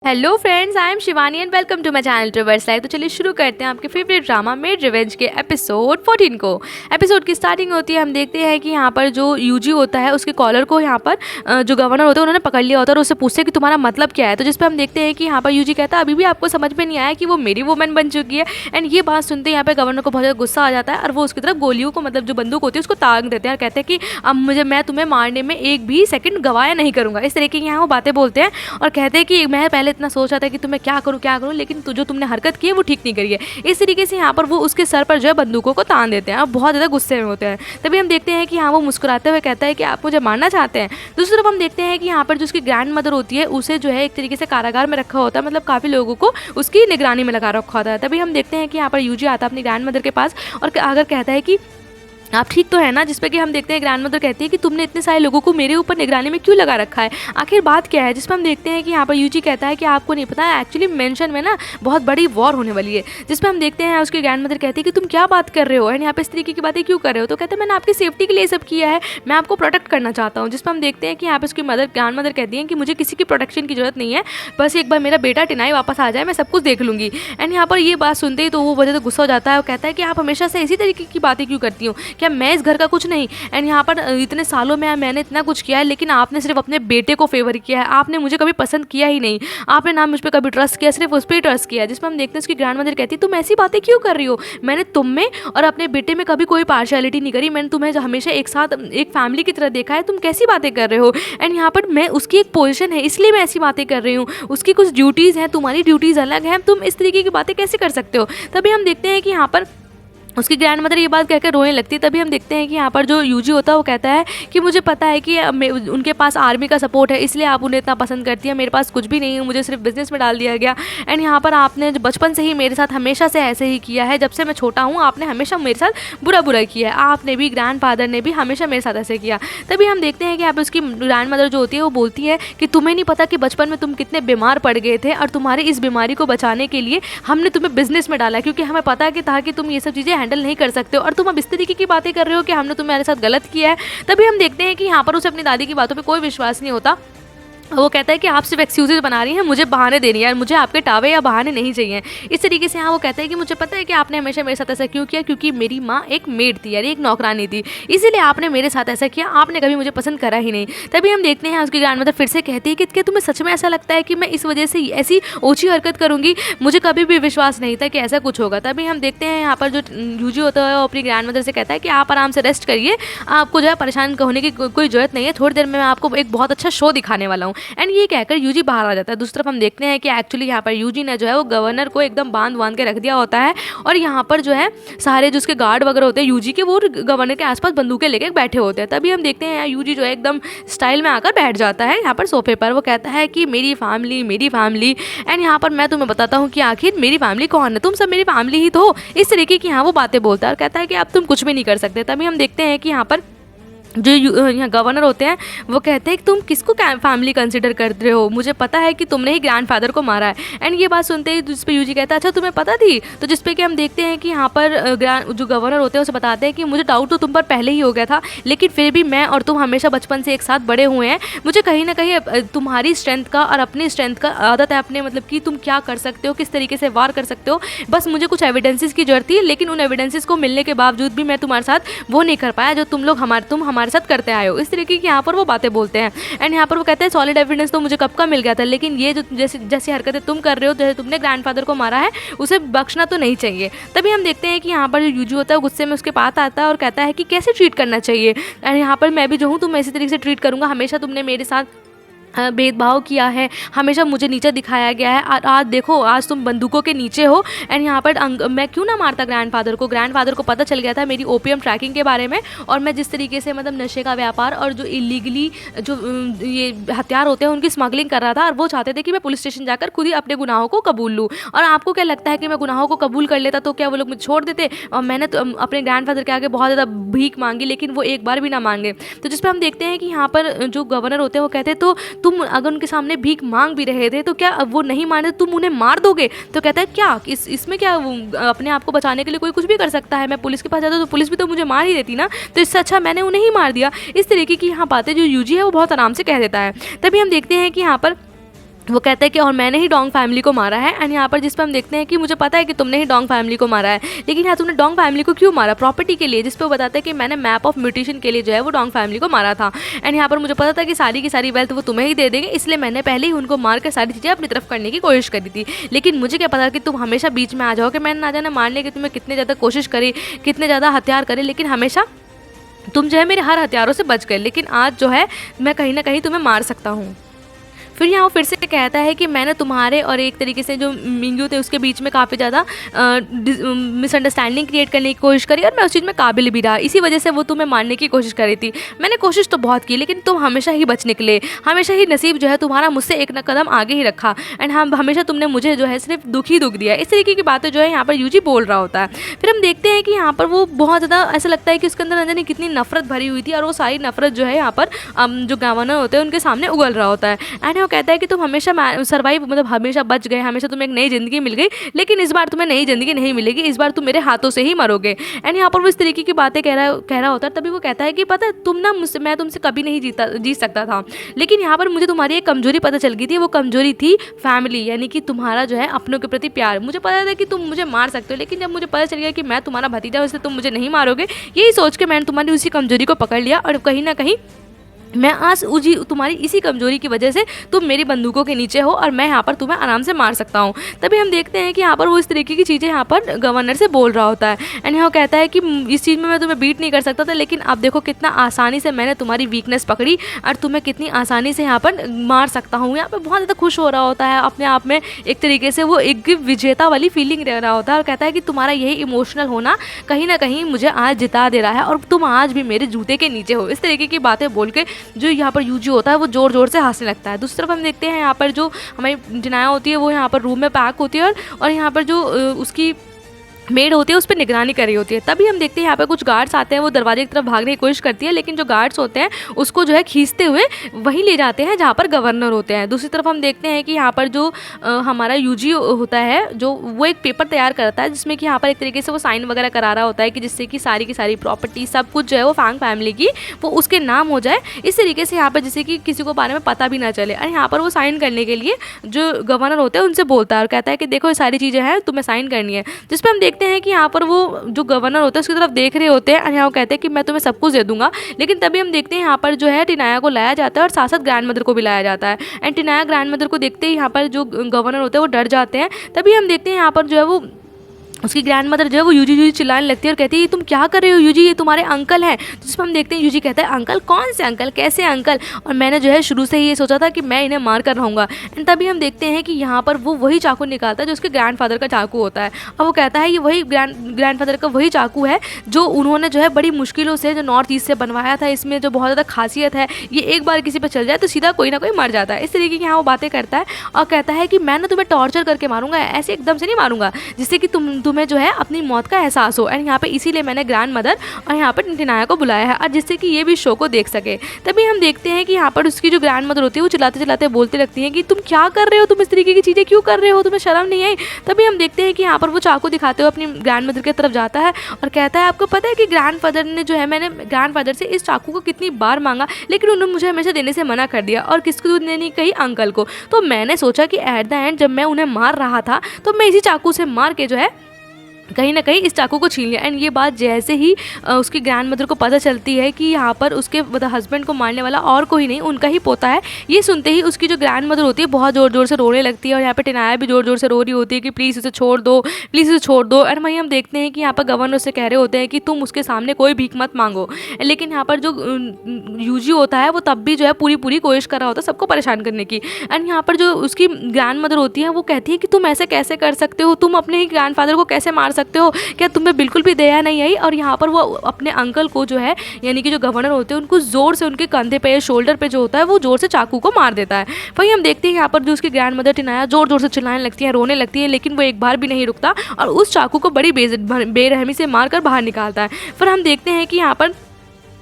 Hello friends, I am Shivani and welcome to my channel Triverse life. तो चलिए शुरू करते हैं आपके फेवरेट ड्रामा मेड रिवेंज के एपिसोड 14 को। एपिसोड की स्टार्टिंग होती है, हम देखते हैं कि यहाँ पर जो यूजी होता है उसके कॉलर को यहाँ पर जो गवर्नर होता है उन्होंने पकड़ लिया होता है और उससे पूछते हैं कि तुम्हारा मतलब क्या है। तो जिस पर हम देखते हैं कि यहाँ पर यूजी कहता है अभी भी आपको समझ में नहीं आया कि वो मेरी वुमेन बन चुकी है। एंड ये बात सुनते हैं यहाँ पर गवर्नर को बहुत ज़्यादा गुस्सा आ जाता है और वो उसकी तरफ गोलियों को, मतलब जो बंदूक होती है उसको ताक देते हैं और कहते हैं कि अब मैं तुम्हें मारने में एक भी सेकंड गवाया नहीं करूँगा। इस तरीके की यहाँ वो बातें बोलते हैं और कहते हैं कि मैं पहले इतना सोच रहा था कि मैं क्या करूं, लेकिन जो तुमने हरकत की है वो ठीक नहीं करी है। इस तरीके से यहाँ पर वो उसके सर पर जो है बंदूकों को तान देते हैं और बहुत ज़्यादा गुस्से में होते हैं। तभी हम देखते हैं कि यहाँ वो मुस्कुराते हुए कहता है कि आप मुझे मारना चाहते हैं। दूसरी तरफ हम देखते हैं कि यहाँ पर जो उसकी ग्रैंड मदर होती है उसे जो है एक तरीके से कारागार में रखा होता है, मतलब काफ़ी लोगों को उसकी निगरानी में लगा रखा होता है। तभी हम देखते हैं कि यहाँ पर यूजी आता है अपनी ग्रैंड मदर के पास और अगर कहता है कि आप ठीक तो है ना, जिस पे कि हम देखते हैं ग्रैंड मदर कहती है कि तुमने इतने सारे लोगों को मेरे ऊपर निगरानी में क्यों लगा रखा है, आखिर बात क्या है। जिस पर हम देखते हैं कि यहाँ पर यूजी कहता है कि आपको नहीं पता है, एक्चुअली मेंशन में ना बहुत बड़ी वॉर होने वाली है। जिस पर हम देखते हैं उसकी ग्रैंड मदर कहती है कि तुम क्या बात कर रहे हो एंड यहाँ पे इस तरीके की बातें क्यों कर रहे हो। तो कहते हैं मैंने आपकी सेफ्टी के लिए सब किया है, मैं आपको प्रोटेक्ट करना चाहता हूँ। जिस पर हम देखते हैं कि यहाँ पे उसकी ग्रैंड मदर कहती है कि मुझे किसी की प्रोटेक्शन की जरूरत नहीं है, बस एक बार मेरा बेटा टिनाई वापस आ जाए, मैं सब कुछ देख लूँगी। एंड यहाँ पर ये बात सुनते ही तो वो वजह से गुस्सा हो जाता है और कहता है कि आप हमेशा से इसी तरीके की बातें क्यों करती हो, क्या मैं इस घर का कुछ नहीं। एंड यहाँ पर इतने सालों में मैंने इतना कुछ किया है, लेकिन आपने सिर्फ अपने बेटे को फेवर किया है, आपने मुझे कभी पसंद किया ही नहीं, आपने ना मुझ पर कभी ट्रस्ट किया, सिर्फ उस पर ही ट्रस्ट किया। जिसमें हम देखते हैं उसकी ग्रैंड मदर कहती है तुम ऐसी बातें क्यों कर रही हो, मैंने तुम में और अपने बेटे में कभी कोई पार्शियलिटी नहीं करी, मैंने तुम्हें हमेशा एक साथ एक फैमिली की तरह देखा है, तुम कैसी बातें कर रहे हो। एंड यहाँ पर मैं उसकी एक पोजीशन है इसलिए मैं ऐसी बातें कर रही हूँ, उसकी कुछ ड्यूटीज़ हैं, तुम्हारी ड्यूटीज़ अलग हैं, तुम इस तरीके की बातें कैसे कर सकते हो। तभी हम देखते हैं कि यहाँ पर उसकी ग्रैंड मदर ये बात कहकर रोने लगती है। तभी हम देखते हैं कि यहाँ पर जो यूजी होता है वो कहता है कि मुझे पता है कि उनके पास आर्मी का सपोर्ट है, इसलिए आप उन्हें इतना पसंद करती है, मेरे पास कुछ भी नहीं है, मुझे सिर्फ बिजनेस में डाल दिया गया। एंड यहाँ पर आपने बचपन से ही मेरे साथ हमेशा से ऐसे ही किया है, जब से मैं छोटा हूँ आपने हमेशा मेरे साथ बुरा किया है, आपने भी ग्रैंड फादर ने भी हमेशा मेरे साथ ऐसे किया। तभी हम देखते हैं कि यहाँ पर उसकी ग्रैंड मदर जो होती है वो बोलती है कि तुम्हें नहीं पता कि बचपन में तुम कितने बीमार पड़ गए थे और तुम्हारी इस बीमारी को बचाने के लिए हमने तुम्हें बिजनेस में डाला, क्योंकि हमें पता था कि तुम ये सब चीज़ें हैंडल नहीं कर सकते और तुम अब इस तरीके की बातें कर रहे हो कि हमने तुम्हारे साथ गलत किया है। तभी हम देखते हैं कि यहाँ पर उसे अपनी दादी की बातों पे कोई विश्वास नहीं होता। वो कहता है कि आप सिर्फ एक्सक्यूजेज बना रही हैं, मुझे बहाने दे रही है, मुझे आपके टावे या बहाने नहीं चाहिए। इस तरीके से हाँ वो कहता है कि मुझे पता है कि आपने हमेशा मेरे साथ ऐसा क्यों किया, क्योंकि मेरी माँ एक मेड थी यानी एक नौकरानी थी, इसीलिए आपने मेरे साथ ऐसा किया, आपने कभी मुझे पसंद करा ही नहीं। तभी हम देखते हैं उसकी ग्रैंड मदर फिर से कहती है कि क्या तुम्हें सच में ऐसा लगता है कि मैं इस वजह से ऐसी ऊँची हरकत करूँगी, मुझे कभी भी विश्वास नहीं था कि ऐसा कुछ होगा। तभी हम देखते हैं यहाँ पर जो यूजी होता है वो अपनी ग्रैंड मदर से कहता है कि आप आराम से रेस्ट करिए, आपको जो है परेशान होने की कोई जरूरत नहीं है, थोड़ी देर में मैं आपको एक बहुत अच्छा शो दिखाने वाला हूँ। एंड ये कहकर यूजी बाहर आ जाता है। दूसरी तरफ हम देखते हैं कि एक्चुअली यहाँ पर यूजी ने जो है वो गवर्नर को एकदम बांध के रख दिया होता है और यहाँ पर जो है सारे जो उसके गार्ड वगैरह होते हैं यूजी के, वो गवर्नर के आसपास बंदूकें लेके बैठे होते हैं। तभी हम देखते हैं यूजी जो है एकदम स्टाइल में आकर बैठ जाता है यहाँ पर सोफे पर। वो कहता है कि मेरी फैमिली एंड यहाँ पर मैं तुम्हें बताता हूँ कि आखिर मेरी फैमिली कौन है, तुम सब मेरी फैमिली ही तो। इस तरीके की यहाँ वो बातें बोलता है और कहता है कि अब तुम कुछ भी नहीं कर सकते। तभी हम देखते हैं कि यहाँ पर जो यहाँ गवर्नर होते हैं वो कहते हैं कि तुम किसको फैमिली कंसिडर कर रहे हो, मुझे पता है कि तुमने ही ग्रैंडफादर को मारा है। एंड ये बात सुनते ही जिस पे यूजी कहता है अच्छा तुम्हें पता थी। तो जिस पे कि हम देखते हैं कि यहाँ पर जो गवर्नर होते हैं उसे बताते हैं कि मुझे डाउट तो तुम पर पहले ही हो गया था, लेकिन फिर भी मैं और तुम हमेशा बचपन से एक साथ बड़े हुए हैं, मुझे कहीं ना कहीं तुम्हारी स्ट्रेंथ का और अपनी स्ट्रेंथ का आदत है अपने, मतलब कि तुम क्या कर सकते हो, किस तरीके से वार कर सकते हो, बस मुझे कुछ एविडेंसेस की जरूरत थी, लेकिन उन एविडेंसेस को मिलने के बावजूद भी मैं तुम्हारे साथ वो नहीं कर पाया जो तुम हमारे साथ करते आए हो। इस तरीके की यहाँ पर वो बातें बोलते हैं। एंड यहाँ पर वो कहते हैं सॉलिड एविडेंस तो मुझे कब का मिल गया था, लेकिन ये जो जैसी हरकतें तुम कर रहे हो, जैसे तुमने ग्रैंडफादर को मारा है, उसे बख्शना तो नहीं चाहिए। तभी हम देखते हैं कि यहाँ पर जो यूजी होता है गुस्से में उसके पास आता है और कहता है कि कैसे ट्रीट करना चाहिए। एंड यहाँ पर मैं भी जो हूँ तुम इसी तरीके से ट्रीट करूँगा, हमेशा तुमने मेरे साथ भेदभाव किया है, हमेशा मुझे नीचे दिखाया गया है, आज देखो आज तुम बंदूकों के नीचे हो। एंड यहाँ पर मैं क्यों ना मारता ग्रैंडफादर को पता चल गया था मेरी ओपीएम ट्रैकिंग के बारे में, और मैं जिस तरीके से मतलब नशे का व्यापार और जो इलीगली जो ये हथियार होते हैं उनकी स्मगलिंग कर रहा था, और वो चाहते थे कि मैं पुलिस स्टेशन जाकर खुद ही अपने गुनाहों को कबूल लूँ। और आपको क्या लगता है कि मैं गुनाहों को कबूल कर लेता तो क्या वो लोग मुझे छोड़ देते? और मैंने तो अपने ग्रैंडफादर के आगे बहुत ज़्यादा भीख मांगी, लेकिन वो एक बार भी ना मांगे। तो जिस पर हम देखते हैं कि यहाँ पर जो गवर्नर होते हैं वो कहते हैं तो तुम अगर उनके सामने भीख मांग भी रहे थे तो क्या वो नहीं माने तुम उन्हें मार दोगे? तो कहता है क्या इसमें क्या अपने आप को बचाने के लिए कोई कुछ भी कर सकता है, मैं पुलिस के पास जाता तो पुलिस भी तो मुझे मार ही देती ना, तो इससे अच्छा मैंने उन्हें ही मार दिया। इस तरीके की यहाँ बातें जो यूजी है वो बहुत आराम से कह देता है। तभी हम देखते हैं कि यहाँ पर वो कहता है कि और मैंने ही डोंग फैमिली को मारा है। एंड यहाँ पर जिस पर हम देखते हैं कि मुझे पता है कि तुमने ही डोंग फैमिली को मारा है, लेकिन यहाँ तुमने डोंग फैमिली को क्यों मारा? प्रॉपर्टी के लिए। जिस पर वो बताता है कि मैंने मैप ऑफ म्यूटेशन के लिए जो है वो डोंग फैमिली को मारा था। एंड यहाँ पर मुझे पता था कि सारी की सारी वेल्थ वो तुम्हें ही दे देंगे, इसलिए मैंने पहले ही उनको मार कर सारी चीज़ें अपनी तरफ करने की कोशिश करी थी। लेकिन मुझे क्या पता कि तुम हमेशा बीच में आ जाओगे। मैंने ना जाने मारने की तुम्हें कितने ज़्यादा कोशिश करी, कितने ज़्यादा हथियार करे, लेकिन हमेशा तुम जो है मेरे हर हथियारों से बच गए। लेकिन आज जो है मैं कहीं ना कहीं तुम्हें मार सकता हूँ। फिर यहाँ वो फिर से कहता है कि मैंने तुम्हारे और एक तरीके से जो मिंग्यू थे उसके बीच में काफ़ी ज़्यादा मिसअंडरस्टैंडिंग क्रिएट करने की कोशिश करी, और मैं उस चीज़ में काबिल भी रहा। इसी वजह से वो तुम्हें मारने की कोशिश कर रही थी। मैंने कोशिश तो बहुत की, लेकिन तुम हमेशा ही बच निकले। हमेशा ही नसीब जो है तुम्हारा मुझसे एक न कदम आगे ही रखा। एंड हम हमेशा तुमने मुझे जो है सिर्फ दुख ही दुख दिया। इस तरीके की बातें जो है यहाँ पर यूजी बोल रहा होता है। फिर हम देखते हैं कि यहाँ पर वो बहुत ज़्यादा ऐसा लगता है कि उसके अंदर न जाने कितनी नफरत भरी हुई थी, और वो सारी नफरत जो है यहाँ पर जो गवर्नर होते हैं उनके सामने उगल रहा होता है। एंड वो कहता है कि तुम हमेशा सर्वाइव मतलब हमेशा बच गए, हमेशा तुम्हें एक नई ज़िंदगी मिल गई, लेकिन इस बार तुम्हें नई ज़िंदगी नहीं मिलेगी, इस बार तुम मेरे हाथों से ही मरोगे। एंड यहाँ पर वो इस तरीके की बातें कह रहा होता है। तभी वो कहता है कि पता है तुम ना मुझसे मैं तुमसे कभी नहीं जीत सकता था, लेकिन यहाँ पर मुझे तुम्हारी एक कमजोरी पता चल गई थी। वो कमजोरी थी फैमिली, यानी कि तुम्हारा जो है अपनों के प्रति प्यार। मुझे पता था कि तुम मुझे मार सकते हो, लेकिन जब मुझे पता चल गया कि मैं तुम्हारा भतीजा हूं, इसलिए तुम मुझे नहीं मारोगे, यही सोच के मैंने तुम्हारी उसी कमजोरी को पकड़ लिया, और कहीं ना कहीं मैं आज तुम्हारी इसी कमजोरी की वजह से तुम मेरी बंदूकों के नीचे हो, और मैं यहाँ पर तुम्हें आराम से मार सकता हूँ। तभी हम देखते हैं कि यहाँ पर वो इस तरीके की चीज़ें यहाँ पर गवर्नर से बोल रहा होता है। एंड यहाँ कहता है कि इस चीज़ में मैं तुम्हें बीट नहीं कर सकता था, लेकिन अब देखो कितना आसानी से मैंने तुम्हारी वीकनेस पकड़ी और तुम्हें कितनी आसानी से यहाँ पर मार सकता हूँ। यहाँ पर बहुत ज़्यादा खुश हो रहा होता है अपने आप में, एक तरीके से वो एक विजेता वाली फीलिंग रह रहा होता है, और कहता है कि तुम्हारा यही इमोशनल होना कहीं ना कहीं मुझे आज जिता दे रहा है, और तुम आज भी मेरे जूते के नीचे हो। इस तरीके की बातें बोल के जो यहाँ पर यूजी होता है वो जोर जोर से हंसने लगता है। दूसरी तरफ हम देखते हैं यहाँ पर जो हमारी टिनाया होती है वो यहाँ पर रूम में पैक होती है, और यहाँ पर जो उसकी मेड होती है उस पर निगरानी कर रही होती है। तभी हम देखते हैं यहाँ पे कुछ गार्ड्स आते हैं। वो दरवाजे की तरफ भागने की कोशिश करती है, लेकिन जो गार्ड्स होते हैं उसको जो है खींचते हुए वहीं ले जाते हैं जहाँ पर गवर्नर होते हैं। दूसरी तरफ हम देखते हैं कि यहाँ पर जो हमारा यूजी होता है जो वो एक पेपर तैयार करता है, जिसमें कि यहाँ पर एक तरीके से वो साइन वगैरह करा रहा होता है कि जिससे कि सारी की सारी प्रॉपर्टी सब कुछ जो है वो फैंग फैमिली की वो उसके नाम हो जाए, इस तरीके से यहाँ पर जिससे कि किसी को बारे में पता भी ना चले। और यहाँ पर वो साइन करने के लिए जो गवर्नर होते हैं उनसे बोलता है और कहता है कि देखो ये सारी चीज़ें हैं, तुम्हें साइन करनी है। जिस पर हम देखते हैं कि यहाँ पर वो जो गवर्नर होता है उसकी तरफ देख रहे होते हैं, और यहाँ वो कहते हैं कि मैं तुम्हें सब कुछ दे दूंगा। लेकिन तभी हम देखते हैं यहाँ पर जो है टिनाया को लाया जाता है, और साथ साथ ग्रैंड मदर को भी लाया जाता है। एंड टिनाया ग्रैंड मदर को देखते ही यहाँ पर जो गवर्नर होते हैं वो डर जाते हैं। तभी हम देखते हैं यहाँ पर जो है वो उसकी ग्रैंड मदर जो है वो यूजी यूजी चिल्लाने लगती है और कहती है ये तुम क्या कर रहे हो यूजी, ये तुम्हारे अंकल हैं। जिस पर हम देखते हैं यूजी कहता है अंकल, कौन से अंकल, कैसे अंकल, और मैंने जो है शुरू से ही ये सोचा था कि मैं इन्हें मार कर रहूँगा। एंड तभी हम देखते हैं कि यहाँ पर वो वही चाकू निकालता है जो उसके ग्रैंडफादर का चाकू होता है, और वो कहता है ये वही ग्रैंडफादर का वही चाकू है जो उन्होंने जो है बड़ी मुश्किलों से जो नॉर्थ ईस्ट से बनवाया था। इसमें जो बहुत ज़्यादा खासियत है, ये एक बार किसी पर चल जाए तो सीधा कोई ना कोई मर जाता है। इस तरीके की यहाँ वो बातें करता है और कहता है कि मैं ना तुम्हें टॉर्चर करके मारूंगा, ऐसे एकदम से नहीं मारूंगा जिससे कि तुम्हें जो है अपनी मौत का एहसास हो। एंड यहाँ पे इसीलिए मैंने ग्रैंड मदर और यहाँ पर टिनाया को बुलाया है, और जिससे कि ये भी शो को देख सके। तभी हम देखते हैं कि यहाँ पर उसकी जो ग्रैंड मदर होती है वो चिल्लाते चिल्लाते बोलती लगती है कि तुम क्या कर रहे हो, तुम इस तरीके की चीज़ें क्यों कर रहे हो, तुम्हें शर्म नहीं आई। तभी हम देखते हैं कि यहाँ पर वो चाकू दिखाते हुए अपनी ग्रैंड मदर की तरफ जाता है और कहता है आपको पता है कि ग्रैंडफादर ने जो है, मैंने ग्रैंडफादर से इस चाकू को कितनी बार मांगा, लेकिन उन्होंने मुझे हमेशा देने से मना कर दिया, और किसको देने कही, अंकल को। तो मैंने सोचा कि एट द एंड जब मैं उन्हें मार रहा था तो मैं इसी चाकू से मार के जो है कहीं ना कहीं इस चाकू को छीन लिया। एंड ये बात जैसे ही उसकी ग्रैंड मदर को पता चलती है कि यहाँ पर उसके हस्बैंड को मारने वाला और कोई नहीं उनका ही पोता है, ये सुनते ही उसकी जो ग्रैंड मदर होती है बहुत ज़ोर ज़ोर से रोने लगती है, और यहाँ पे टिनाया भी ज़ोर ज़ोर से रो रही होती है कि प्लीज़ उसे छोड़ दो, प्लीज़ उसे छोड़ दो। और वहीं हम देखते हैं कि यहाँ पर गवर्नर उससे कह रहे होते हैं कि तुम उसके सामने कोई भीख मत मांगो। लेकिन यहाँ पर जो यूजी होता है वो तब भी जो है पूरी कोशिश कर रहा होता है सबको परेशान करने की। एंड यहाँ पर जो उसकी ग्रैंड मदर होती है वो कहती है कि तुम ऐसे कैसे कर सकते हो, तुम अपने ही ग्रैंडफादर को कैसे मार सकते हो, क्या तुम्हें बिल्कुल भी दया नहीं आई। और यहाँ पर वो अपने अंकल को जो है यानी कि जो गवर्नर होते हैं उनको जोर से उनके कंधे पे या शोल्डर पे जो होता है वो जोर से चाकू को मार देता है। वहीं हम देखते हैं यहाँ पर जो उसकी ग्रैंड मदर टिनाया जोर जोर से चिल्लाने लगती है, रोने लगती है, लेकिन वो एक बार भी नहीं रुकता और उस चाकू को बड़ी बेरहमी से मारकर बाहर निकालता है। फिर हम देखते हैं कि यहाँ पर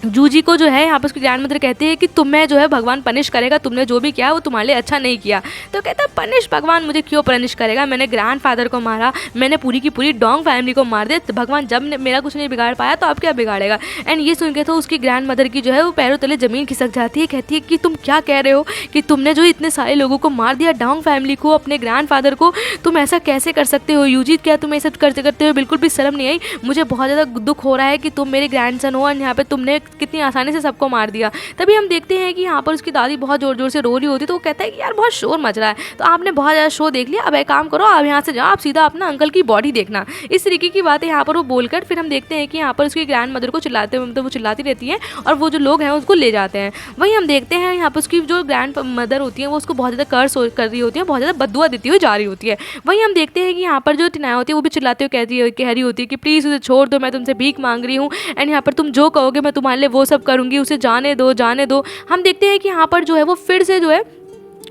जूजी को जो है यहाँ पर उसकी ग्रैंड मदर कहती है कि तुम्हें जो है भगवान पनिश करेगा, तुमने जो भी किया वो तुम्हारे लिए अच्छा नहीं किया। तो कहता है पनिश, भगवान मुझे क्यों पनिश करेगा, मैंने ग्रैंडफादर को मारा, मैंने पूरी की पूरी डोंग फैमिली को मार दिया, तो भगवान जब मेरा कुछ नहीं बिगाड़ पाया तो अब क्या बिगाड़ेगा। एंड ये सुन के तो उसकी ग्रैंड मदर की जो है वो पैरों तले ज़मीन खिसक जाती है, कहती है कि तुम क्या कह रहे हो कि तुमने जो इतने सारे लोगों को मार दिया, डोंग फैमिली को, अपने ग्रैंडफादर को, तुम ऐसा कैसे कर सकते हो यूजी, क्या तुम ये सब करते करते हो बिल्कुल भी शर्म नहीं आई। मुझे बहुत ज़्यादा दुख हो रहा है कि तुम मेरे ग्रैंडसन हो और यहाँ पे तुमने कितनी आसानी से सबको मार दिया। तभी हम देखते हैं कि यहाँ पर उसकी दादी बहुत ज़ोर ज़ोर से रो रही होती है, तो वो कहता है कि यार बहुत शोर मच रहा है, तो आपने बहुत ज़्यादा शो देख लिया, अब एक काम करो, आप यहाँ से जाओ, आप सीधा अपना अंकल की बॉडी देखना। इस तरीके की बातें यहाँ पर वो बोलकर फिर हम देखते हैं कि यहाँ पर उसकी ग्रैंड मदर को चिल्लाते हुए, मतलब वो चिल्लाती रहती है और वो जो लोग हैं उसको ले जाते हैं। वहीं हम देखते हैं यहाँ पर उसकी जो ग्रैंड मदर होती है वो उसको बहुत ज़्यादा कर्स कर रही होती है, बहुत ज़्यादा बददुआ देती हुई जा रही होती है। वहीं हम देखते हैं कि यहाँ पर जो टिनाया होती है वो भी चिल्लाते हुए कह रही होती है कि प्लीज़ उसे छोड़ दो, मैं तुमसे भीख मांग रही हूँ, एंड यहाँ पर तुम जो कहोगे मैं तुम्हारे लिए वो सब करूँगी, उसे जाने दो जाने दो। हम देखते हैं कि यहाँ पर जो है वो फिर से जो है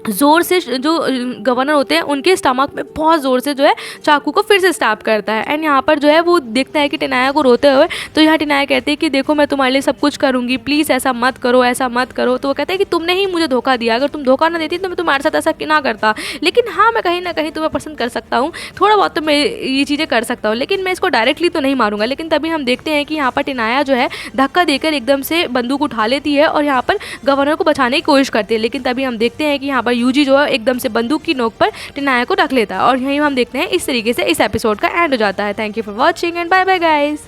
ज़ोर से जो गवर्नर होते हैं उनके स्टमक में बहुत ज़ोर से जो है चाकू को फिर से स्टैब करता है। एंड यहाँ पर जो है वो देखता है कि टिनाया को रोते हुए, तो यहाँ टिनाया कहती है कि देखो मैं तुम्हारे लिए सब कुछ करूँगी, प्लीज़ ऐसा मत करो, ऐसा मत करो। तो वो कहता है कि तुमने ही मुझे धोखा दिया, अगर तुम धोखा ना देती तो मैं तुम्हारे साथ ऐसा ना करता, लेकिन हाँ मैं कहीं ना कहीं तुम्हें पसंद कर सकता हूँ, थोड़ा बहुत तो मैं ये चीज़ें कर सकता हूँ, लेकिन मैं इसको डायरेक्टली तो नहीं मारूंगा। लेकिन तभी हम देखते हैं कि यहाँ पर टिनाया जो है धक्का देकर एकदम से बंदूक उठा लेती है और यहाँ पर गवर्नर को बचाने की कोशिश करती है। लेकिन तभी हम देखते हैं कि यहाँ पर यूजी जो है एकदम से बंदूक की नोक पर टिनाया को रख लेता है और यहीं हम देखते हैं इस तरीके से इस एपिसोड का एंड हो जाता है। Thank you for watching and bye bye guys.